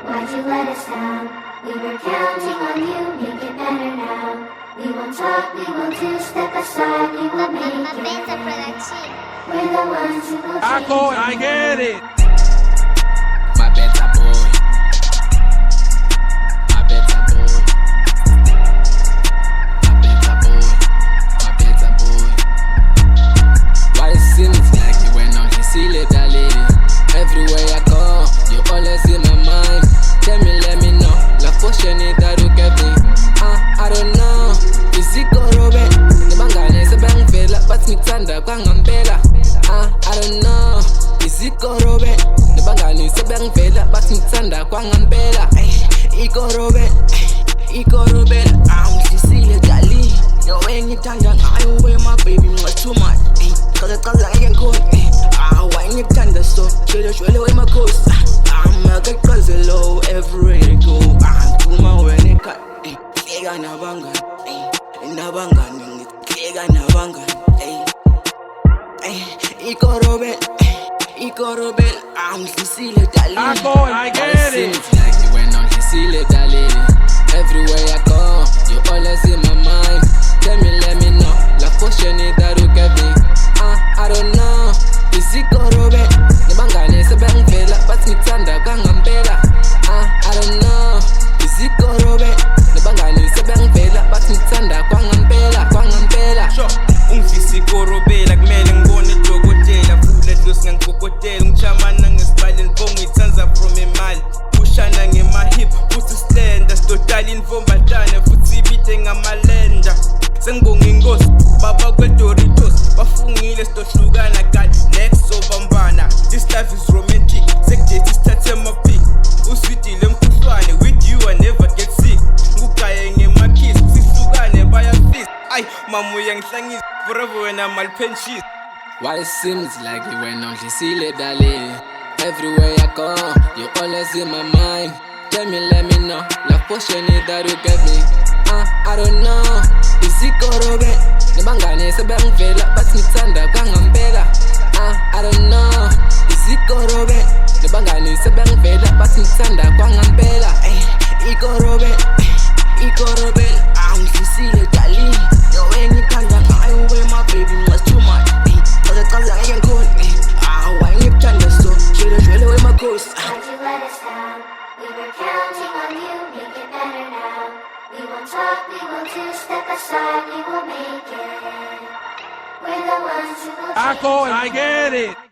Why'd you let us down? We were counting on you, make it better now. We won't talk, we won't do, step aside, we will make it. We're the ones who will change. I get it. My better boy. My better boy. My better boy. My better boy. Why it seems like you went on his silly dally? Everywhere I go, you always in my mind. Tell me, let me know. La potion is that you get me. I don't know. Is it Gorobe? The bangane se bang fela, but me tanda kwang ambela. I don't know. Is it Gorobe? The bangane se bang fela, but me tanda kwang ambela. Igorobe, Igorobe. I'm Cecilia Dali. Yo, when you tanda, I wear my baby much too much. Cause I ain't good. When you tanda so, should away my coast. I'm a good cause low everywhere you go. I'm too my when it cut. Kega na bangan, na bangan, kega na bangan, Igorobe, I'm Cecilia Dali. I get it. Seems like you went on Cecilia Dali. Everywhere I go, you always in my mind. Tell me, let me know. La potion is that you get me. I don't know. Is it Gorobe? The bangane se bang fela, but me tanda kwang ambela. I don't know. Is it Gorobe? The bangane se bang fela, but me tanda kwang ambela. Sure, ungifisa ikorobela kumele ngibone udokotela vula dlosi ngangikokotela ngichamana ngesibhaleni mfo ngithanza from imali ushana ngema-hip futhi slender sidodala infombatane futhi ibide ngamalenda sengibonga inkosi baba kwe-Doritos bafungile sidohlukana kali next sobambana. This life is romantic sekujethi sithathe ama-pic uswidile mkhuhlwane with you I never get sick ngugaye ngemakhisi sihlukane bayafisa ay mama uyangihlangisa forever wena malpenshis. Why it seems like you went on Cecilia Dali. Everywhere I go, you always in my mind. Tell me, let me know. La potion is that you get me. I don't know. Is it Gorobe? The bangane se bang fela, but me tanda kwang ambela. I don't know. Is it Gorobe? The bangane se bang fela, but me tanda kwang ambela. Igorobe, I'm Cecilia Dali. Yo, when you tanda, I wear my baby much too much. Cause I ain't good. When you tanda so, should away my coast. Why'd you let us down? We were counting on you, make it better now. We won't talk, we won't do, step aside, we will make it. We're the ones who will change. I get it.